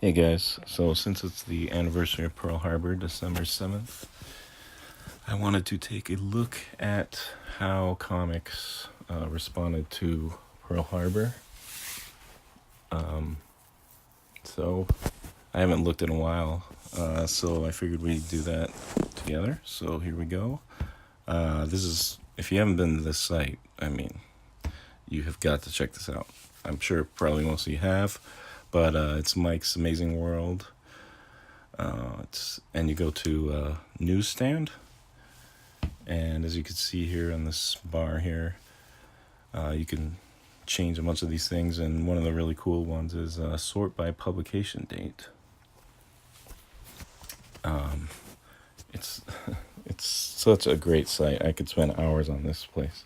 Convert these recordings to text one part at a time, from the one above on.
Hey guys, so since it's the anniversary of Pearl Harbor, December 7th, I wanted to take a look at how comics responded to Pearl Harbor. So I haven't looked in a while, so I figured we'd do that together. So here we go. This is, if you haven't been to this site, you have got to check this out. I'm sure probably most of you have, but it's Mike's Amazing World. And you go to newsstand, and as you can see here on this bar here, you can change a bunch of these things, and one of the really cool ones is sort by publication date. It's it's such a great site. I could spend hours on this place.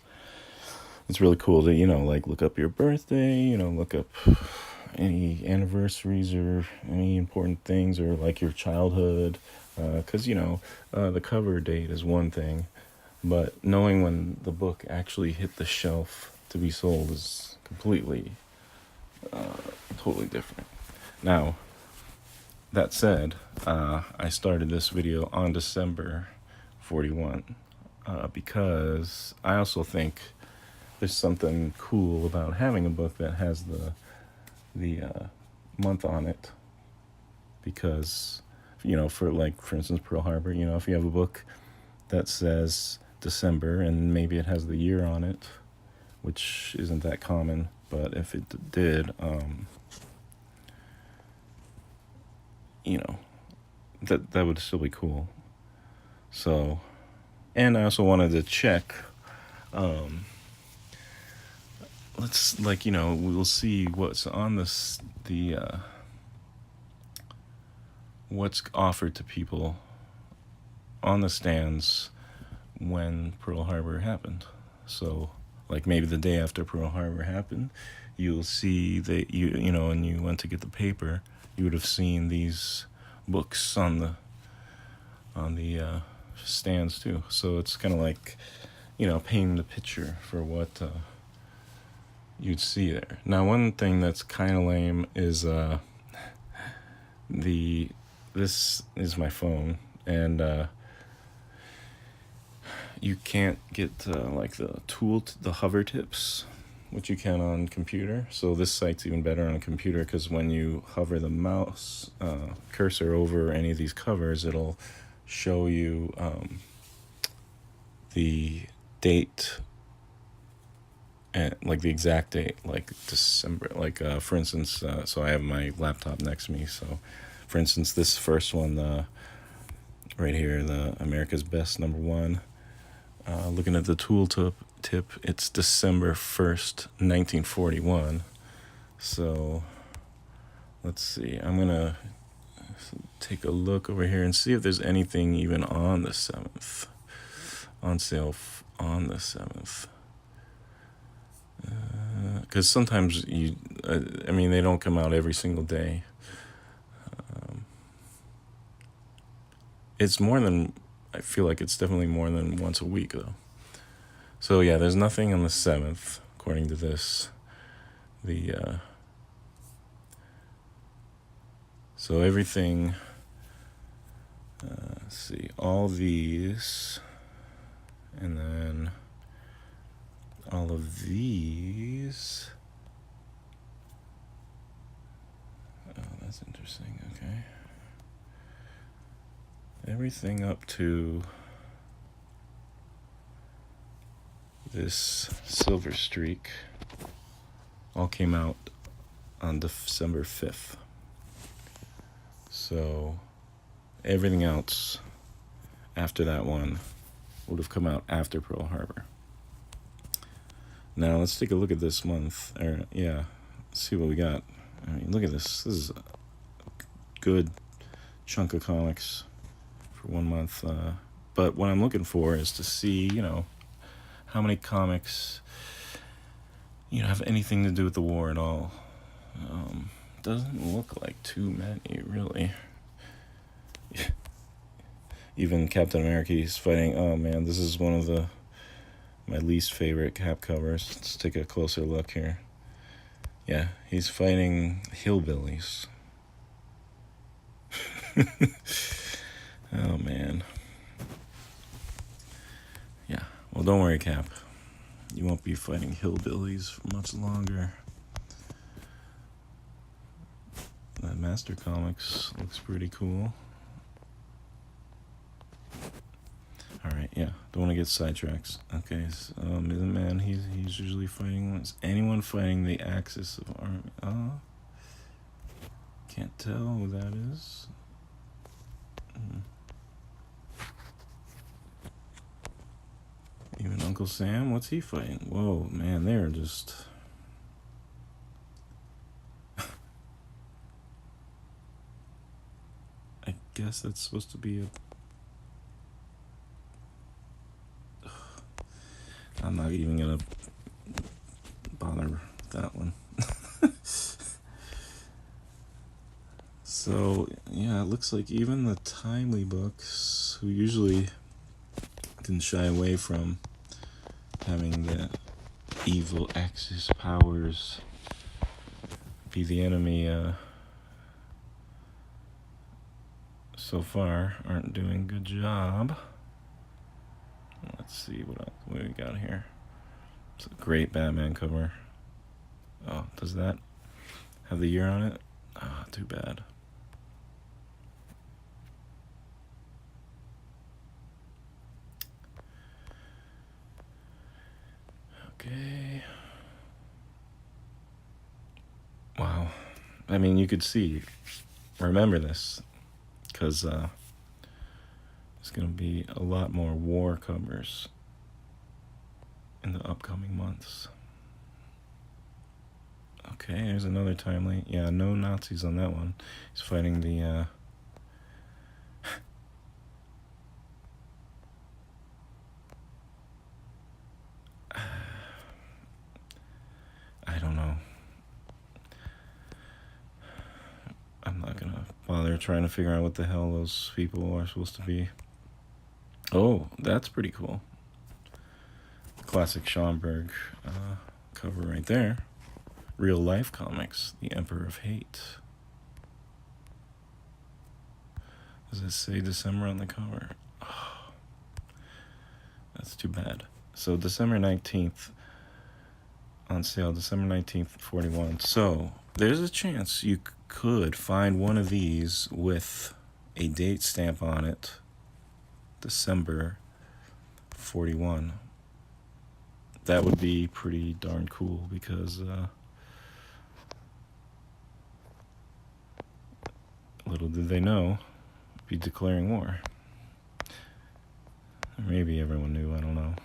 It's really cool to look up your birthday, look up any anniversaries or any important things, or like your childhood, because the cover date is one thing, but knowing when the book actually hit the shelf to be sold is completely totally different. Now, that said, I started this video on December 41 because I also think there's something cool about having a book that has the month on it, because for instance Pearl Harbor, if you have a book that says December and maybe it has the year on it, which isn't that common, but if it did, that would still be cool. So, and I also wanted to check, we'll see what's on what's offered to people on the stands when Pearl Harbor happened. So, like maybe the day after Pearl Harbor happened, you'll see that and you went to get the paper, you would have seen these books on the stands too. So it's kind of like, painting the picture for what you'd see there. Now, one thing that's kind of lame is this is my phone, and you can't get the hover tips, which you can on computer. So this site's even better on a computer, because when you hover the mouse cursor over any of these covers, it'll show you the date, and the exact date, like December, for instance, so I have my laptop next to me, so for instance this first one, right here, the America's Best #1, looking at the tool tip, it's December 1st, 1941. So let's see, I'm gonna take a look over here and see if there's anything even on the 7th, on sale on the 7th. Because sometimes they don't come out every single day. I feel like it's definitely more than once a week though. So yeah, there's nothing on the 7th according to this. So everything, let's see, all these, and then all of these. Oh, that's interesting. Okay. Everything up to this Silver Streak all came out on December 5th. So everything else after that one would have come out after Pearl Harbor. Now let's take a look at this month. Let's see what we got. Look at this. This is a good chunk of comics for 1 month. But what I'm looking for is to see, how many comics, have anything to do with the war at all. Doesn't look like too many, really. Even Captain America, he's fighting. Oh man, this is one of my least favorite Cap covers. Let's take a closer look here. Yeah, he's fighting hillbillies. Oh man. Yeah. Well, don't worry, Cap. You won't be fighting hillbillies for much longer. That Master Comics looks pretty cool. Alright, yeah. Don't want to get sidetracked. Okay, so, Man, he's usually fighting... Is anyone fighting the Axis of Army? Can't tell who that is. Even Uncle Sam? What's he fighting? Whoa, man, they're just... I guess that's supposed to be a... I'm not even gonna bother with that one. So, yeah, it looks like even the Timely books, who usually didn't shy away from having the evil Axis powers be the enemy, so far aren't doing a good job. Let's see what we got here. It's a great Batman cover. Oh, does that have the year on it? Ah, too bad. Okay. Wow. I mean, you could see, remember this, because there's going to be a lot more war covers in the upcoming months. Okay, here's another Timely. Yeah, no Nazis on that one. He's fighting the... I don't know. I'm not gonna bother trying to figure out what the hell those people are supposed to be. Oh, that's pretty cool. Classic Schomburg cover right there. Real life comics, The Emperor of Hate. Does it say December on the cover? Oh, that's too bad. So December 19th on sale, December 19th, 41. So there's a chance you could find one of these with a date stamp on it, December 41. That would be pretty darn cool because little did they know, be declaring war. Maybe everyone knew, I don't know.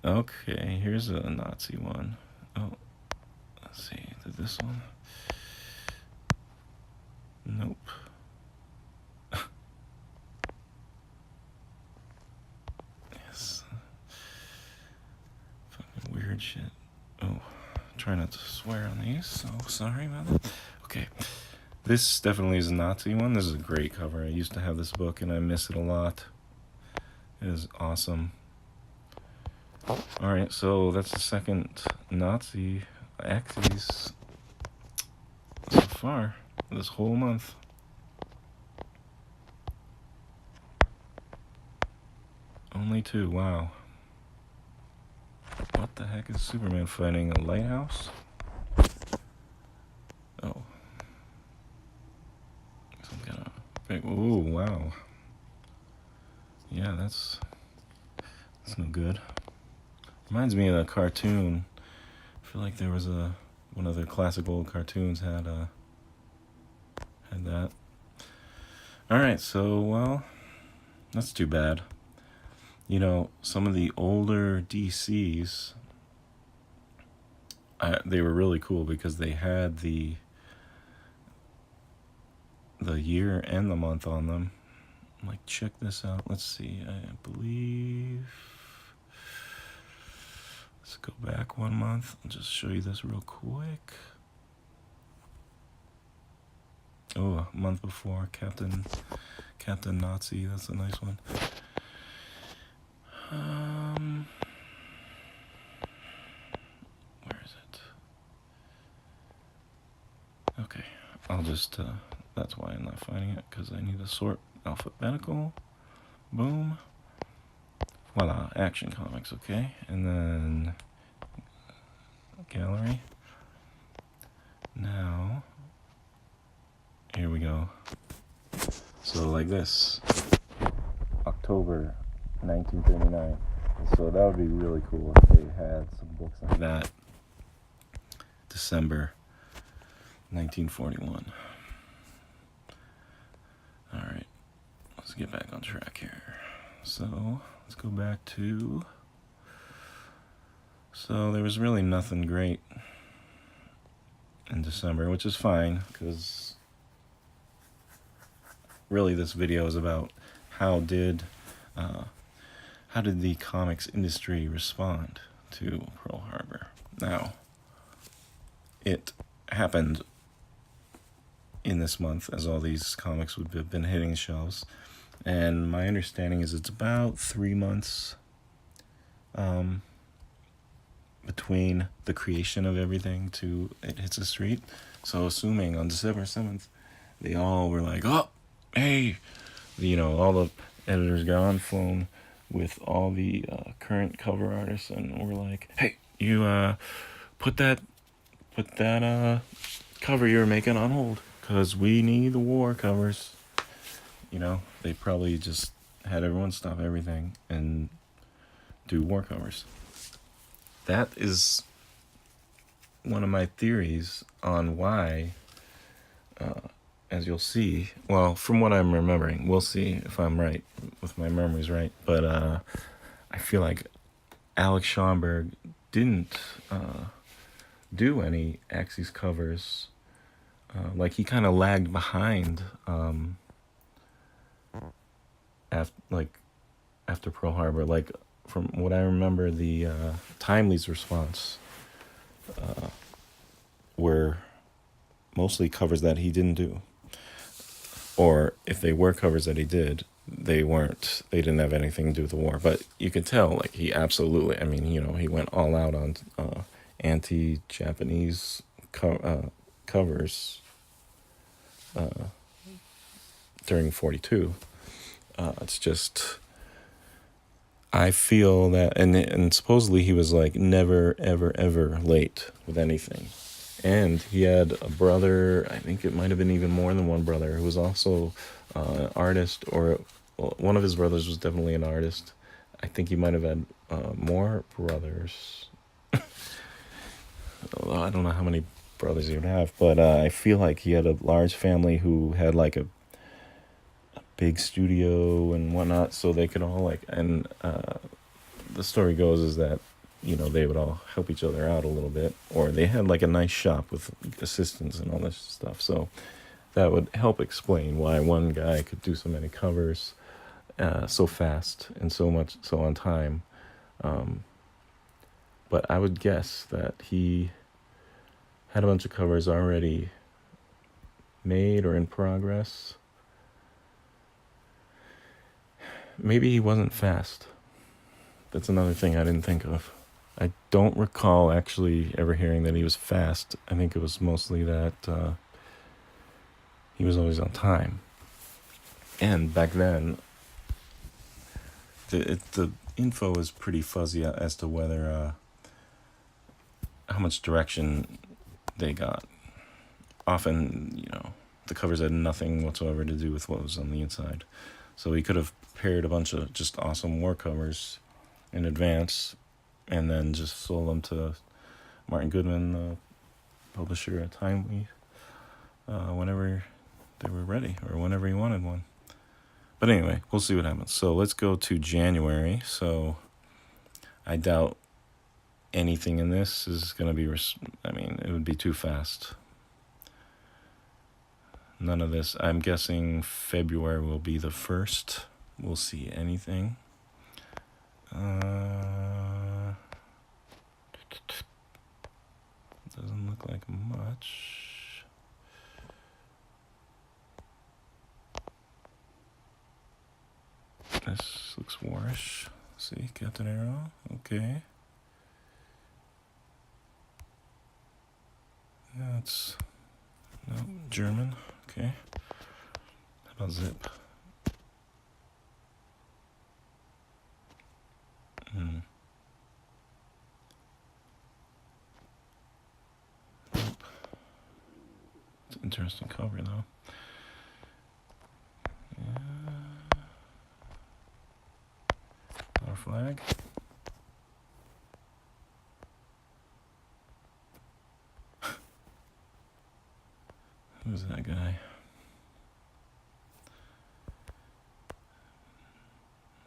Okay, here's a Nazi one. Oh, let's see, did this one? Nope. Yes. Fucking weird shit. Oh, try not to swear on these, so sorry about that. Okay. This definitely is a Nazi one. This is a great cover. I used to have this book and I miss it a lot. It is awesome. Alright, so that's the second Nazi Axis so far this whole month. Only 2, wow. What the heck is Superman fighting? A lighthouse? Oh. Some kind of big... Ooh, wow. Yeah, that's no good. Reminds me of a cartoon. I feel like there was one of the classic old cartoons had that. Alright, so, well, that's too bad. You know, some of the older DCs, they were really cool because they had the year and the month on them. I'm like, check this out. Let's see. I believe... Let's go back 1 month. I'll just show you this real quick. Oh, a month before, Captain Nazi. That's a nice one. Where is it? Okay, I'll just That's why I'm not finding it, because I need to sort alphabetical. Boom. Voila, Action Comics, okay. And then gallery. Now, here we go. So like this, October 1939. So that would be really cool if they had some books like that. December 1941. All right, let's get back on track here. So let's go back to. So there was really nothing great in December, which is fine, because really this video is about how did the comics industry respond to Pearl Harbor. Now, it happened in this month, as all these comics would have been hitting shelves, and my understanding is it's about 3 months between the creation of everything to it hits the street. So assuming on December 7th, they all were like, oh, hey, all the editors got on phone with all the current cover artists and were like, hey, you put that cover you're making on hold, because we need the war covers. They probably just had everyone stop everything and do war covers. That is one of my theories on why, as you'll see, well, from what I'm remembering, we'll see if I'm right, if my memory's right, but I feel like Alex Schomburg didn't do any Axis covers. Like, he kind of lagged behind after Pearl Harbor. Like, from what I remember, the Timely's response were mostly covers that he didn't do. Or if they were covers that he did, they didn't have anything to do with the war. But you can tell, like, he absolutely, he went all out on anti-Japanese covers during 42. It's just, I feel that, and supposedly he was like never, ever, ever late with anything. And he had a brother, I think it might have been even more than one brother, who was also an artist, or one of his brothers was definitely an artist. I think he might have had more brothers. I don't know how many brothers he would have, but I feel like he had a large family who had like a big studio and whatnot, so they could all and the story goes is that they would all help each other out a little bit, or they had like a nice shop with assistants and all this stuff. So that would help explain why one guy could do so many covers so fast and so on time. But I would guess that he had a bunch of covers already made or in progress. Maybe he wasn't fast. That's another thing I didn't think of. I don't recall actually ever hearing that he was fast. I think it was mostly that he was always on time. And back then, the info is pretty fuzzy as to whether how much direction they got. Often, the covers had nothing whatsoever to do with what was on the inside. So he could have paired a bunch of just awesome war covers in advance and then just sold them to Martin Goodman, the publisher at Timely, whenever they were ready or whenever he wanted one. But anyway, we'll see what happens. So let's go to January. So I doubt anything in this is going to be, it would be too fast. None of this. I'm guessing February will be the first. We'll see anything. Doesn't look like much. This looks warish. See, Captain Arrow. Okay. Yeah, it's German. Okay. How about zip? It's an interesting cover, though. Our flag. Who's that guy?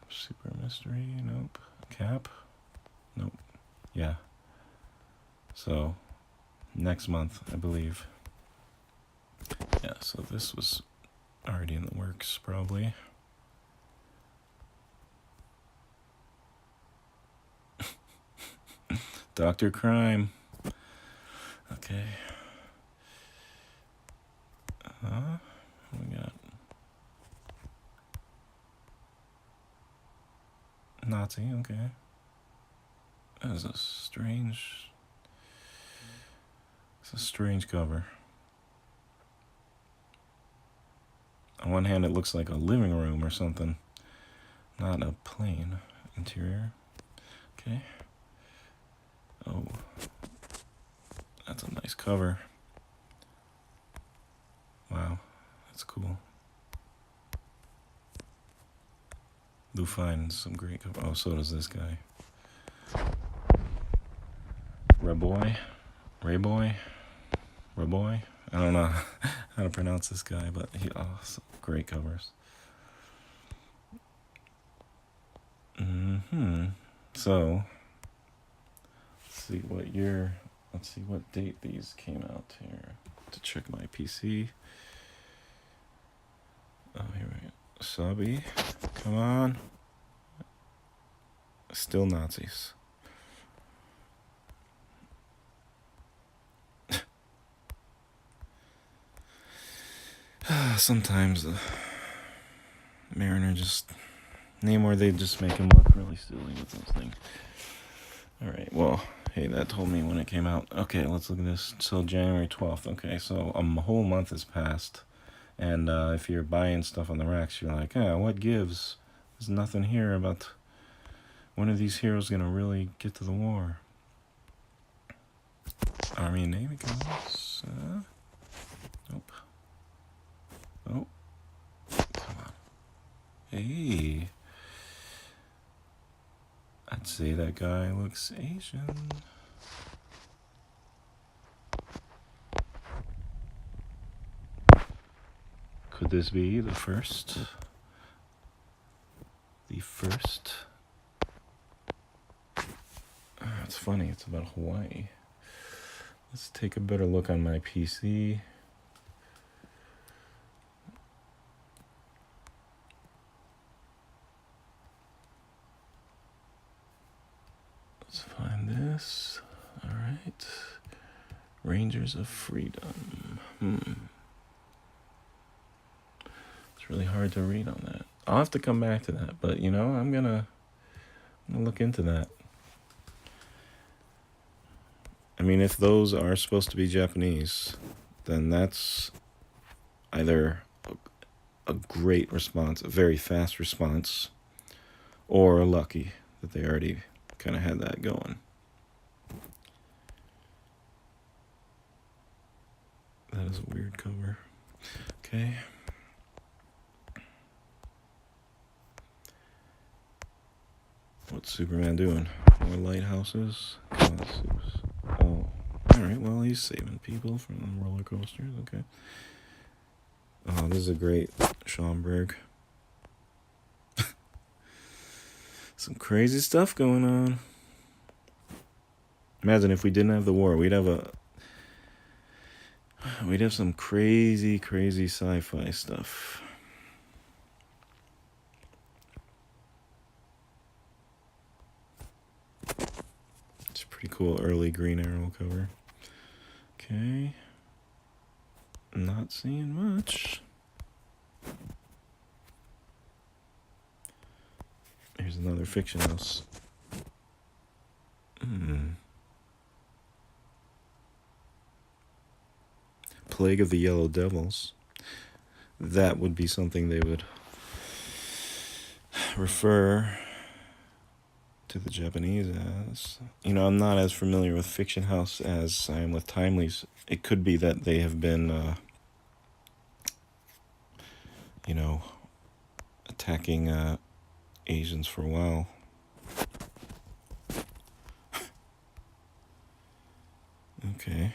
Super mystery? Nope. Cap? Nope. Yeah. So, next month, I believe. Yeah, so this was already in the works, probably. Dr. Crime. Okay. What we got? Nazi, okay. That is a strange... It's a strange cover. On one hand, it looks like a living room or something. Not a plane interior. Okay. Oh. That's a nice cover. Wow. That's cool. Lou finds some great cover. Oh, so does this guy. Rayboy? Rayboy? I don't know how to pronounce this guy, but some great covers. So, let's see what date these came out here. To check my PC. Oh, here we go. Subby, come on. Still Nazis. Sometimes the Mariner just... Namor, they just make him look really silly with those things. Alright, well, hey, that told me when it came out. Okay, let's look at this. So January 12th. Okay, so a whole month has passed. And if you're buying stuff on the racks, you're like, what gives? There's nothing here about when are these heroes going to really get to the war. Army and Navy comics. Nope. Oh. Come on. Hey. I'd say that guy looks Asian. Could this be the first? It's funny, it's about Hawaii. Let's take a better look on my PC. Let's find this. All right. Rangers of Freedom. It's really hard to read on that. I'll have to come back to that, but I'm gonna look into that. I mean, if those are supposed to be Japanese, then that's either a great response, a very fast response, or lucky that they already kind of had that going. That is a weird cover. Okay. What's Superman doing? More lighthouses? Oh, alright, well, he's saving people from roller coasters, okay. Oh, this is a great Schomburg. Some crazy stuff going on. Imagine if we didn't have the war, we'd have some crazy sci-fi stuff. It's a pretty cool early Green Arrow cover. Okay. Not seeing much. Here's another Fiction House. Plague of the Yellow Devils. that would be something they would refer to the Japanese as. I'm not as familiar with Fiction House as I am with Timely's. It could be that they have been, attacking Asians for a while. Okay.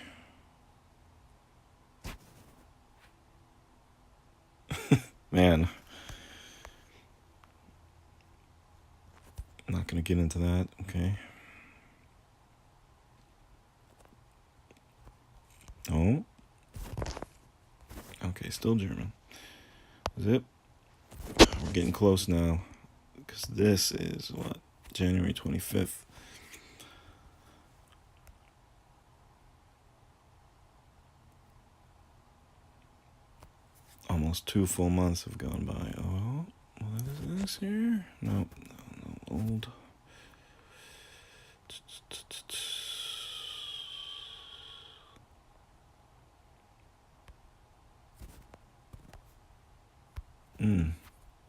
Man. I'm not going to get into that. Okay. Oh. Okay, still German. Is it? We're getting close now. Because this is, what? January 25th. Almost 2 full months have gone by. Oh, what is this here? Nope. No, old.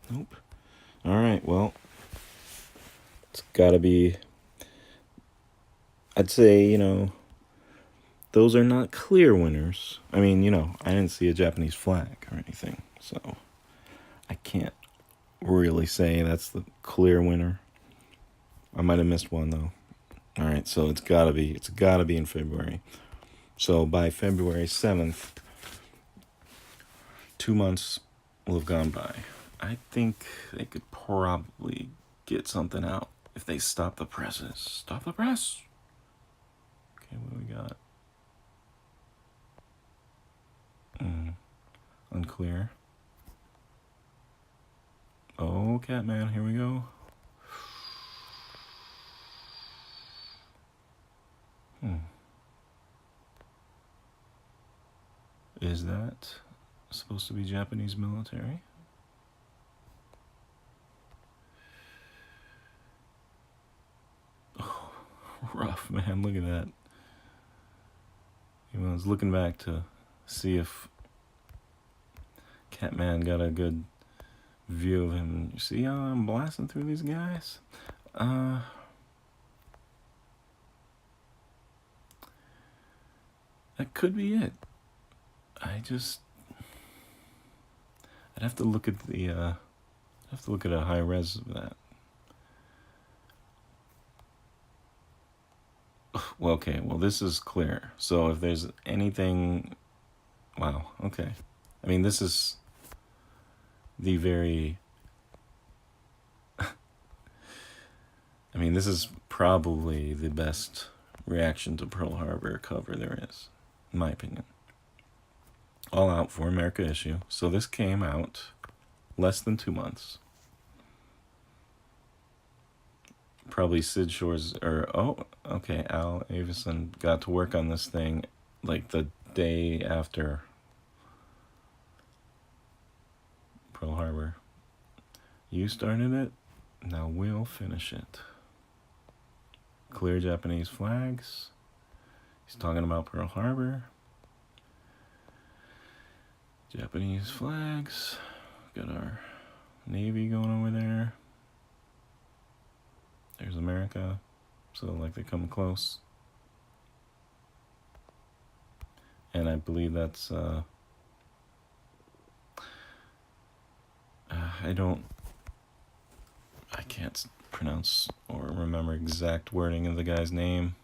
Nope. Alright, well, it's gotta be. I'd say, those are not clear winners. I mean, I didn't see a Japanese flag or anything, so I can't really say that's the clear winner. I might have missed one though. All right, so it's gotta be in February. So by February 7th, 2 months will have gone by. I think they could probably get something out if they stop the presses. Stop the press. Okay, what do we got? Unclear. Oh, Catman, here we go. Is that supposed to be Japanese military? Oh, rough, man. Look at that. I was looking back to see if Catman got a good view of him. You see how I'm blasting through these guys? That could be it. I'd have to look at a high res of that. Well, okay, this is clear. So if there's anything, wow, okay. I mean, this is the very, this is probably the best reaction to Pearl Harbor cover there is, in my opinion. All Out for America issue. So this came out less than 2 months. Probably Sid Shores, Al Avison got to work on this thing like the day after Pearl Harbor. You started it, now we'll finish it. Clear Japanese flags. He's talking about Pearl Harbor. Japanese flags. Got our Navy going over there. There's America. So like they're coming close. And I believe that's I can't pronounce or remember exact wording of the guy's name.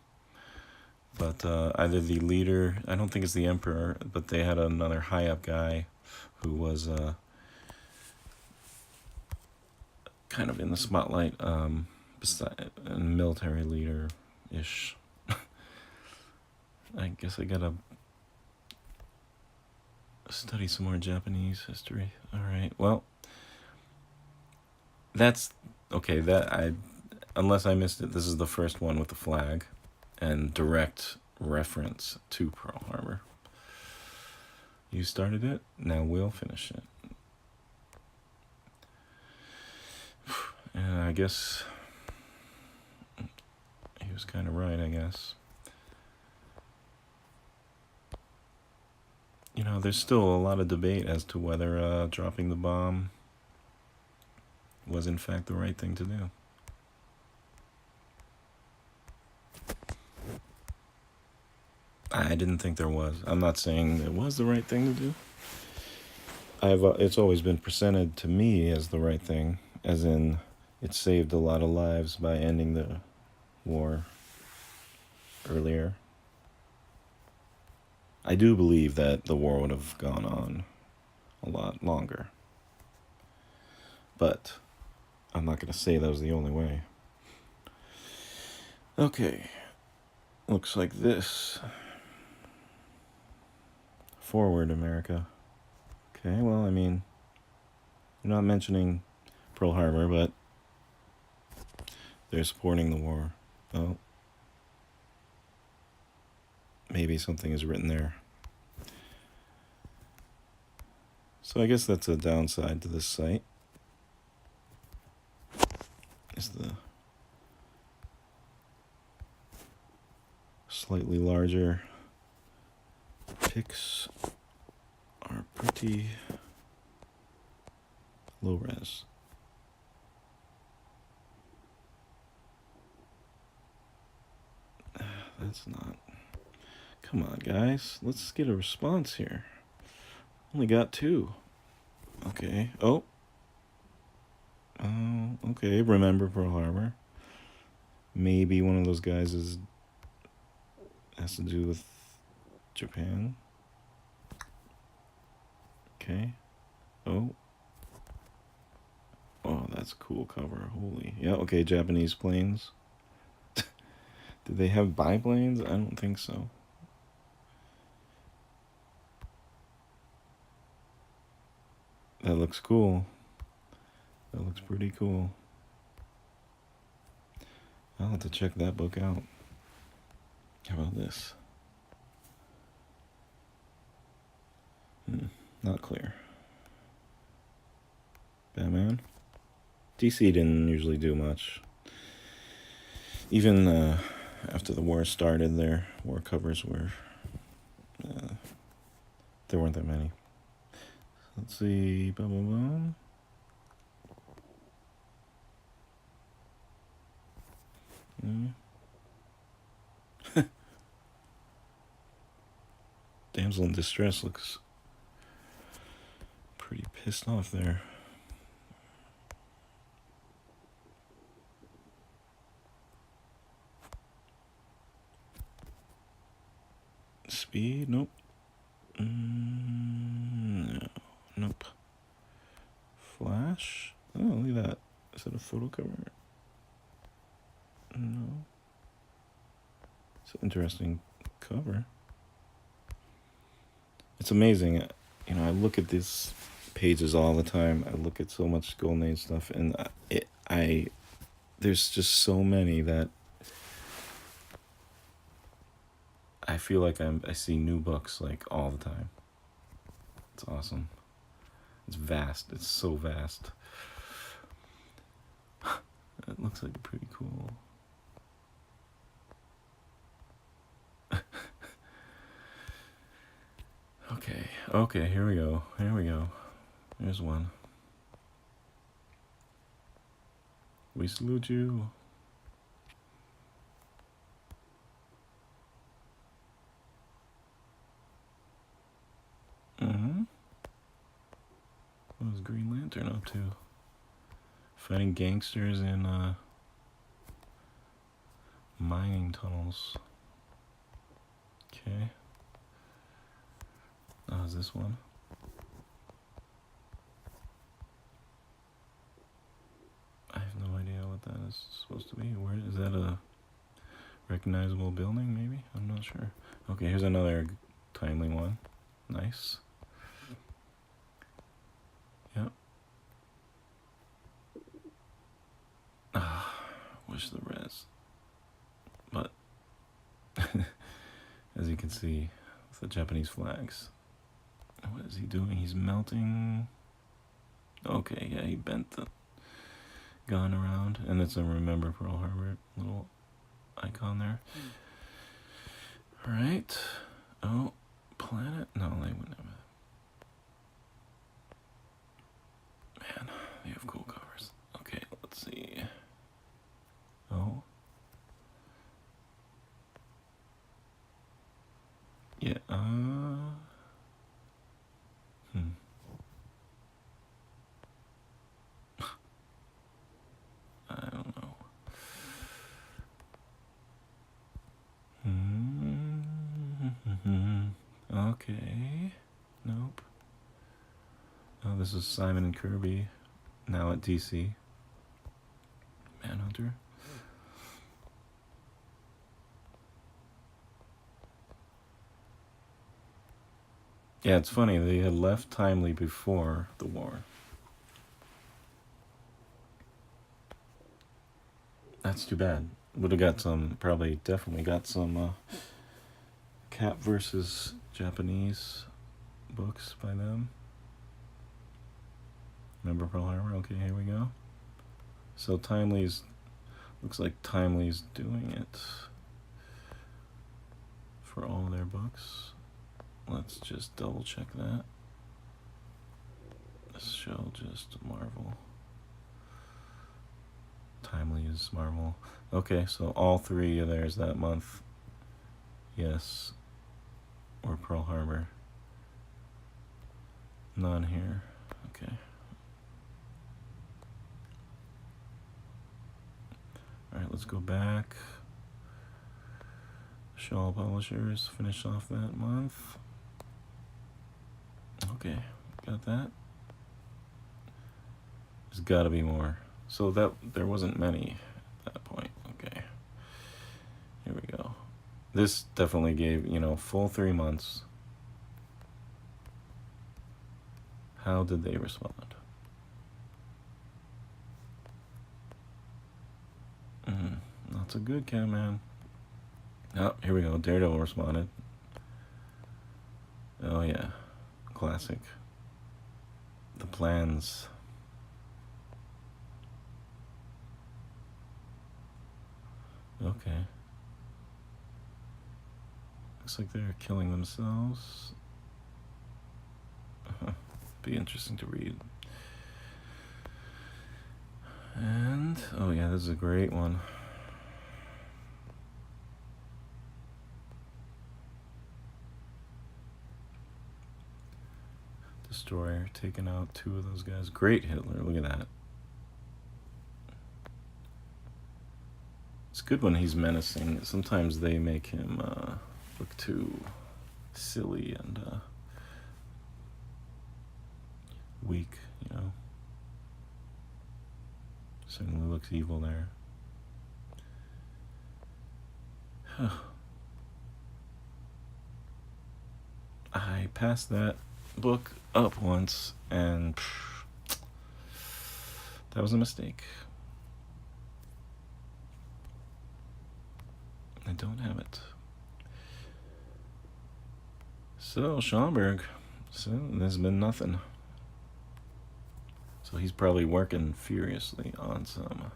But either the leader, I don't think it's the emperor, but they had another high up guy who was kind of in the spotlight, beside a military leader-ish. I guess I gotta study some more Japanese history. All right, well, that's okay. Unless I missed it, this is the first one with the flag and direct reference to Pearl Harbor. You started it, now we'll finish it. And I guess he was kind of right, I guess. you know, there's still a lot of debate as to whether dropping the bomb was in fact the right thing to do. I didn't think there was. I'm not saying it was the right thing to do. It's always been presented to me as the right thing, as in it saved a lot of lives by ending the war earlier. I do believe that the war would have gone on a lot longer. But I'm not going to say that was the only way. Okay. Looks like this. Forward, America. Okay, well, I mean, you're not mentioning Pearl Harbor, but they're supporting the war. Oh. Maybe something is written there. So I guess that's a downside to this site. Is the slightly larger pics are pretty low res. That's not. Come on, guys. Let's get a response here. Only got 2. Okay. Oh. Okay. Remember Pearl Harbor. Maybe one of those guys has to do with Japan. Okay. Oh. Oh, that's a cool cover. Holy. Yeah, okay, Japanese planes. Did they have biplanes? I don't think so. That looks cool. That looks pretty cool. I'll have to check that book out. How about this? Not clear. Batman? DC didn't usually do much. Even after the war started, their war covers were... there weren't that many. Let's see. Boom. Damsel in distress looks pretty pissed off there. Speed? Nope. No. Nope. Flash? Oh, look at that. Is that a photo cover? No. It's an interesting cover. It's amazing. You know, I look at these pages all the time. I look at so much Golden Age stuff, and there's just so many that I feel like I see new books like all the time. It's awesome. It's vast. It's so vast. It looks like pretty cool. Okay, here we go. There's one. We salute you. What was Green Lantern up to? Fighting gangsters in mining tunnels. Okay. Oh, is this one? I have no idea what that is supposed to be. Where is that? A recognizable building, maybe? I'm not sure. Okay, here's another timely one. Nice. Yep. Wish the res. But as you can see, with the Japanese flags. What is he doing? He's melting. Okay, yeah, he bent the gun around, and it's a Remember Pearl Harbor little icon there. All right. Oh, Planet? No, they wouldn't have it. Man, they have cool covers. Okay, let's see. Oh. Yeah, I don't know. Okay. Nope. Oh, this is Simon and Kirby, now at DC. Manhunter. Yeah, it's funny. They had left Timely before the war. That's too bad. Would have got some, probably definitely got some Cap versus Japanese books by them. Remember Pearl Harbor? Okay, here we go. So Timely's, looks like Timely's doing it for all their books. Let's just double check that. This show just Marvel. Timely is Marvel. Okay, so all three of theirs that month. Yes. Or Pearl Harbor. None here. Okay. Alright, let's go back. Shaw Publishers, finish off that month. Okay, got that. There's gotta be more. So that there wasn't many at that point. Okay. Here we go. This definitely gave, full 3 months. How did they respond? Not so good, Catman. Oh, here we go. Daredevil responded. Oh, yeah. Classic. The plans. Okay. Looks like they're killing themselves. Be interesting to read. And, oh yeah, this is a great one. Destroyer taking out 2 of those guys. Great Hitler, look at that. It's good when he's menacing. Sometimes they make him look too silly and weak, Certainly looks evil there. I passed that book up once, and that was a mistake. I don't have it. So, Schomburg. So, there's been nothing. So he's probably working furiously on some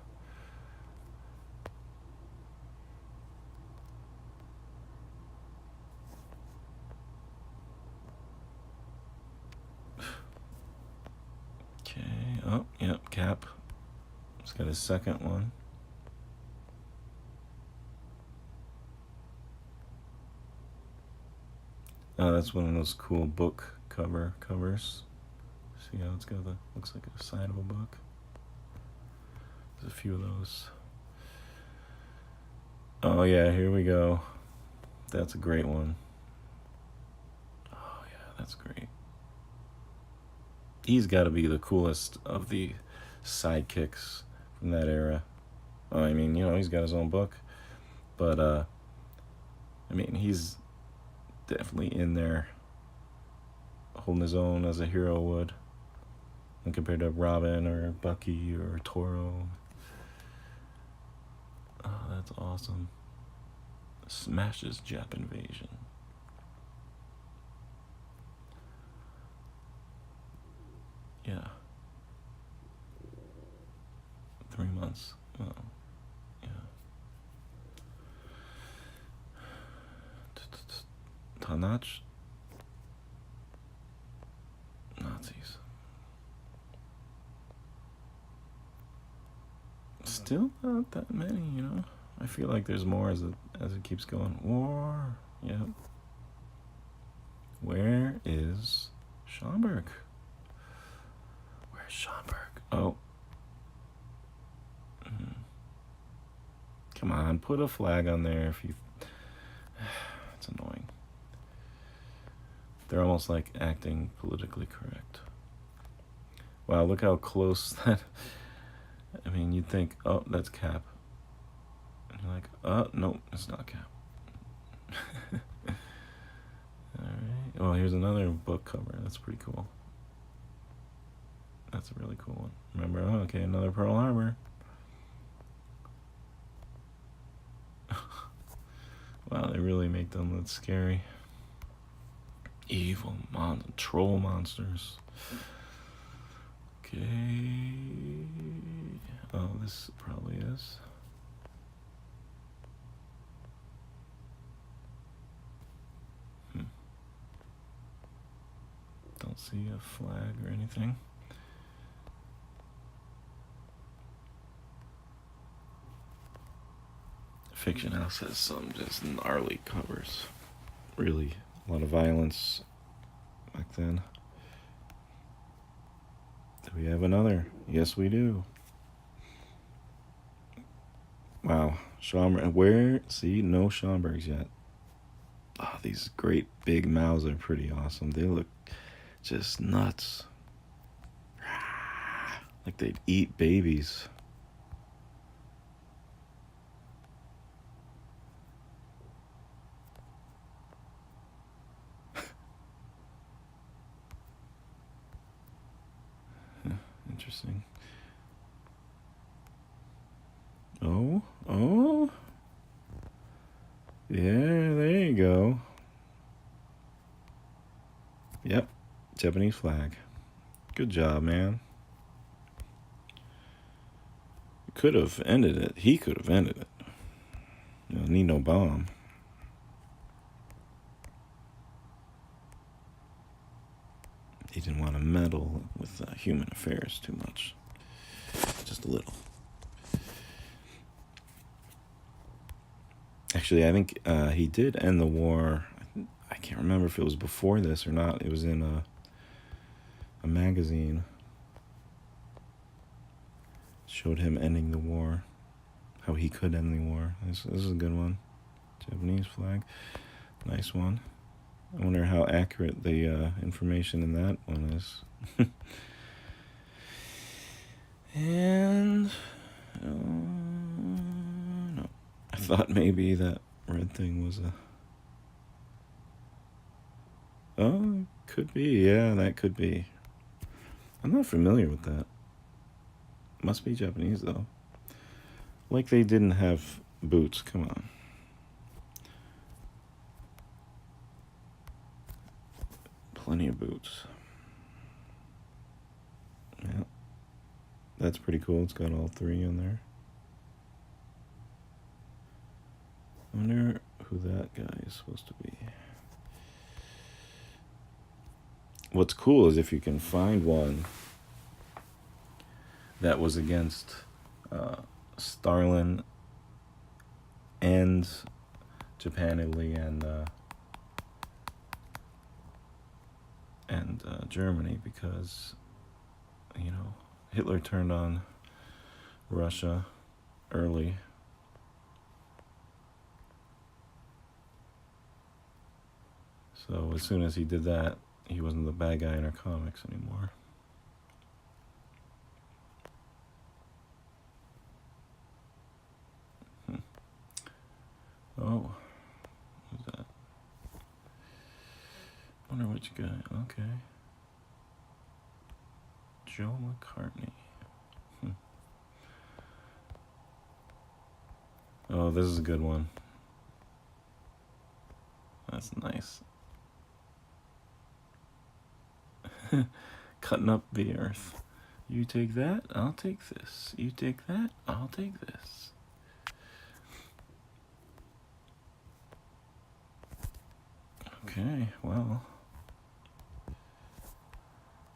okay. Oh, yep, Cap. He's got his second one. Oh, that's one of those cool book covers. See how it's got looks like a side of a book. There's a few of those. Oh yeah, here we go. That's a great one. Oh yeah, that's great. He's got to be the coolest of the sidekicks from that era. I mean, he's got his own book, but I mean, he's definitely in there, holding his own as a hero would, when compared to Robin or Bucky or Toro. Oh, that's awesome. Smashes Jap invasion. Yeah. 3 months. Oh, yeah. Tanach Nazis. Still not that many, you know. I feel like there's more as it keeps going. War. Yep. Where is Schomburg? Where's Schomburg? Oh. Come on, put a flag on there if you... It's annoying. They're almost like acting politically correct. Wow, look how close that... I mean, you'd think, oh, that's Cap. And you're like, oh, no, it's not Cap. Alright. Oh, here's another book cover. That's pretty cool. That's a really cool one. Remember, oh, okay, another Pearl Harbor. Wow, they really make them look scary. Evil troll monsters. Okay. Oh, this probably is. Don't see a flag or anything. Fiction House has some just gnarly covers. Really, a lot of violence back then. Do we have another? Yes, we do. Wow, Schomburg. Where? See, no Schomburgs yet. Oh, these great big mouths are pretty awesome. They look just nuts. Like they'd eat babies. Interesting. Oh. Yeah, there you go. Yep, Japanese flag. Good job, man. Could have ended it. He could have ended it. You don't need no bomb. He didn't want to meddle with human affairs too much. Just a little. Actually, I think he did end the war. I can't remember if it was before this or not. It was in a magazine. Showed him ending the war. How he could end the war. This is a good one. Japanese flag. Nice one. I wonder how accurate the information in that one is. And... no. I thought maybe that red thing was a... Oh, could be. Yeah, that could be. I'm not familiar with that. Must be Japanese, though. Like they didn't have boots. Come on. Plenty of boots. Yeah. That's pretty cool. It's got all three in there. I wonder who that guy is supposed to be. What's cool is if you can find one that was against Stalin and Japan, Italy, and Germany, because, you know, Hitler turned on Russia early. So as soon as he did that, he wasn't the bad guy in our comics anymore. Oh, who's that? Wonder which guy. Okay. Joe McCartney. Oh, this is a good one. That's nice. Cutting up the earth. You take that, I'll take this. You take that, I'll take this. Okay, well.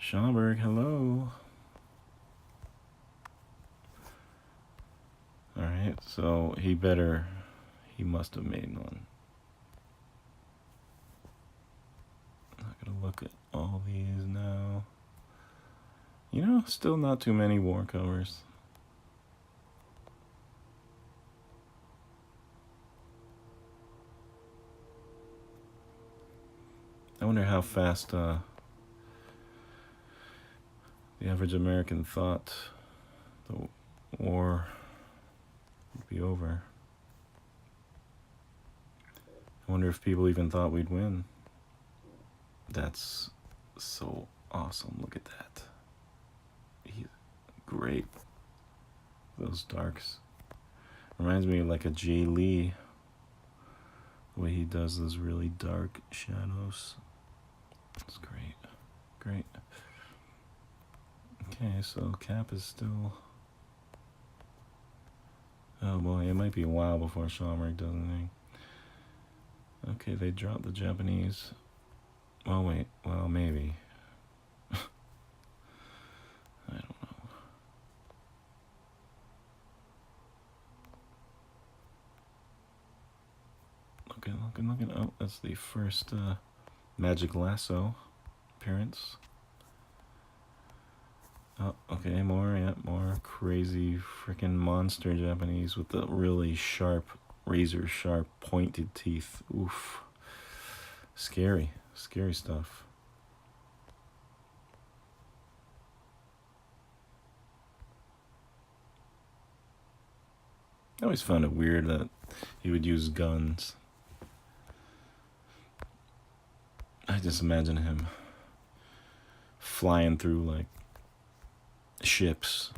Schomburg, hello. Alright, so he must have made one. I'm not gonna look at all these now. You know, still not too many war covers. I wonder how fast the average American thought the war would be over. I wonder if people even thought we'd win. That's so awesome. Look at that. He's great. Those darks. Reminds me of like a Jay Lee. The way he does those really dark shadows. It's great. Great. Okay, so Cap is still... Oh boy, it might be a while before Schomburg does anything. Okay, they dropped the Japanese. Oh wait, well maybe. I don't know. Looking. Oh, that's the first Magic Lasso appearance. Oh, okay, more crazy freaking monster Japanese with the really sharp, razor sharp, pointed teeth. Oof. Scary stuff. I always found it weird that he would use guns. I just imagine him flying through like ships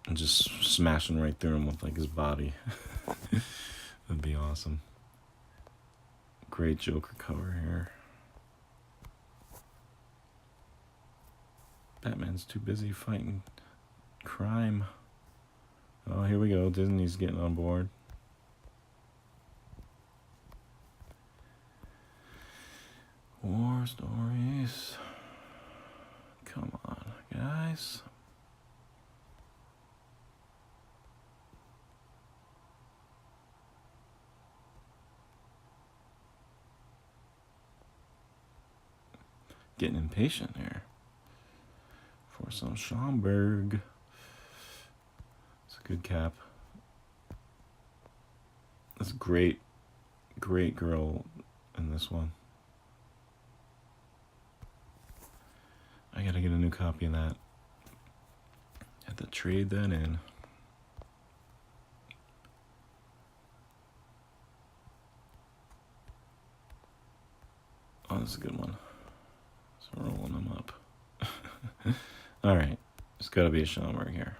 and just smashing right through them with like his body. That'd be awesome. Great Joker cover here. Batman's too busy fighting crime. Oh, here we go. Disney's getting on board. War stories. Come on, guys. Getting impatient here for some Schomburg. It's a good cap. That's a great girl in this one. I gotta get a new copy of that. Have to trade that in. Oh, that's a good one. So rolling them up. All right, there's got to be a Schomburg here.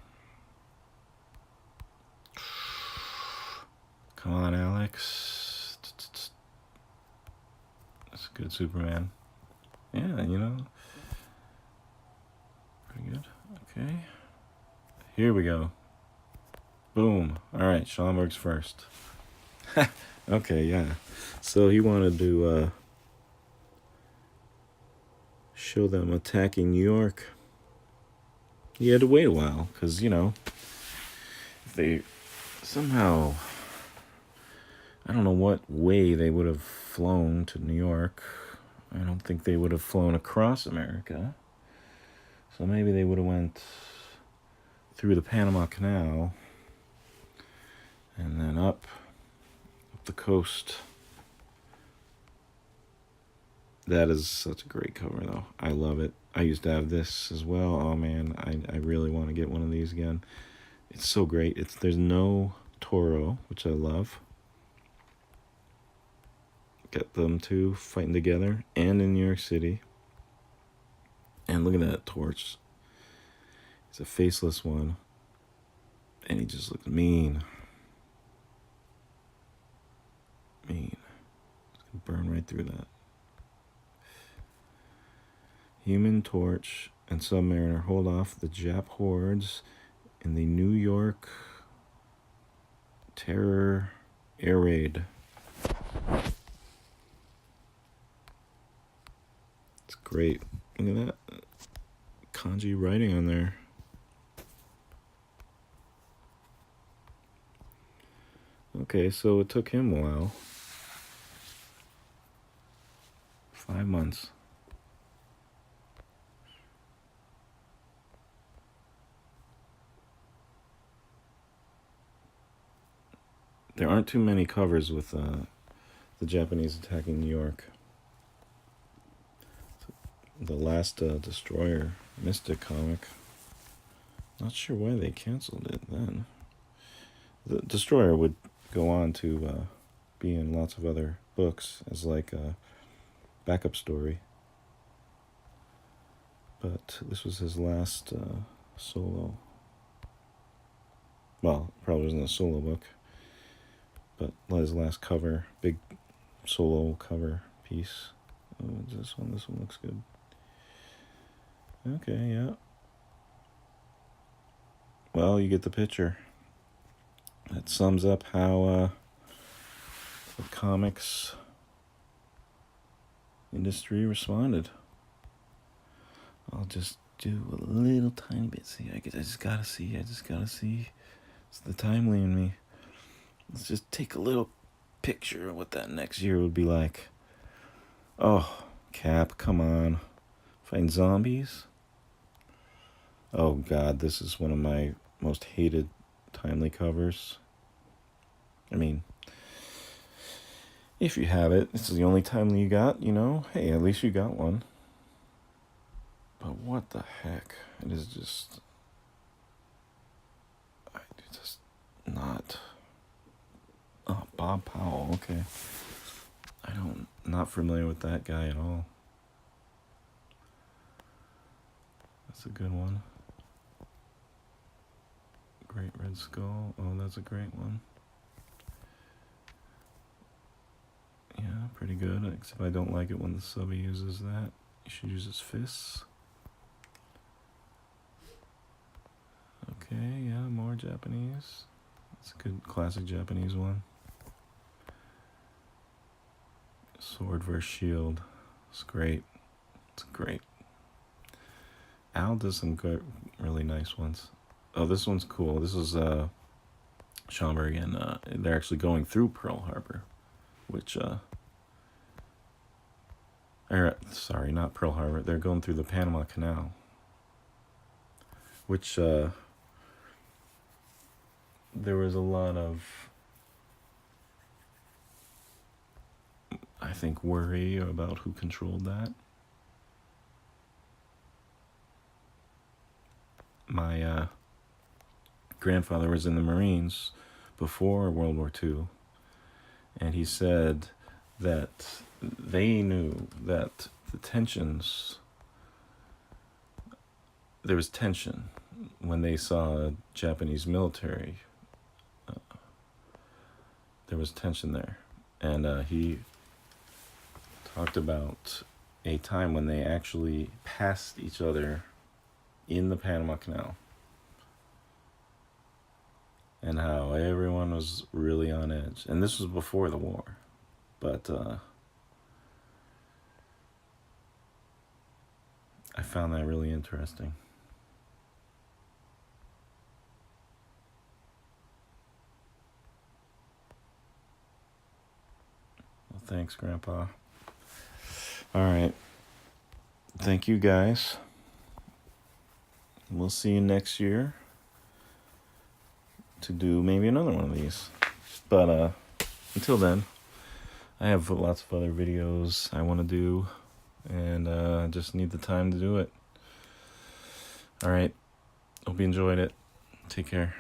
Come on, Alex. That's a good Superman. Yeah, you know. Pretty good. Okay. Here we go. Boom. All right, Schomburg's first. Okay, yeah. So he wanted to show them attacking New York. He had to wait a while because, you know, if they somehow, I don't know what way they would have flown to New York. I don't think they would have flown across America. So maybe they would have went through the Panama Canal and then up the coast. That is such a great cover, though. I love it. I used to have this as well. Oh, man, I really want to get one of these again. It's so great. There's no Toro, which I love. Get them two fighting together and in New York City. And look at that Torch. It's a faceless one. And he just looks mean. Mean. It's going to burn right through that. Human Torch and Submariner hold off the Jap hordes in the New York Terror Air Raid. It's great. Look at that. kanji writing on there. Okay, so it took him a while. 5 months. There aren't too many covers with the Japanese attacking New York. The last Destroyer Mystic comic. Not sure why they canceled it then. The Destroyer would go on to be in lots of other books as like a backup story. But this was his last solo. Well, probably wasn't a solo book, but his last cover, big solo cover piece. Oh, this one looks good. Okay, yeah. Well, you get the picture. That sums up how the comics industry responded. I'll just do a little tiny bit. See, I just gotta see. It's the timely in me. Let's just take a little picture of what that next year would be like. Oh, Cap, come on. Fighting zombies? Oh God, this is one of my most hated timely covers. I mean, if you have it, this is the only timely you got, you know, hey, at least you got one. But what the heck? It is just not. Oh, Bob Powell, okay. Not familiar with that guy at all. That's a good one. Great Red Skull. Oh, that's a great one. Yeah, pretty good, except I don't like it when the subby uses that. You should use his fists. Okay, yeah, more Japanese. That's a good classic Japanese one. Sword versus Shield. It's great. It's great. Al does some good, really nice ones. Oh, this one's cool. This is Schomburg, and they're actually going through Pearl Harbor, which sorry, not Pearl Harbor. They're going through the Panama Canal, which there was a lot of, I think, worry about who controlled that. My grandfather was in the Marines before World War II, and he said that they knew that there was tension when they saw Japanese military. There was tension there, and he talked about a time when they actually passed each other in the Panama Canal, and how everyone was really on edge. And this was before the war, but I found that really interesting. Well, thanks, Grandpa. All right. Thank you, guys. We'll see you next year to do maybe another one of these. But until then, I have lots of other videos I want to do, and I just need the time to do it. All right. Hope you enjoyed it. Take care.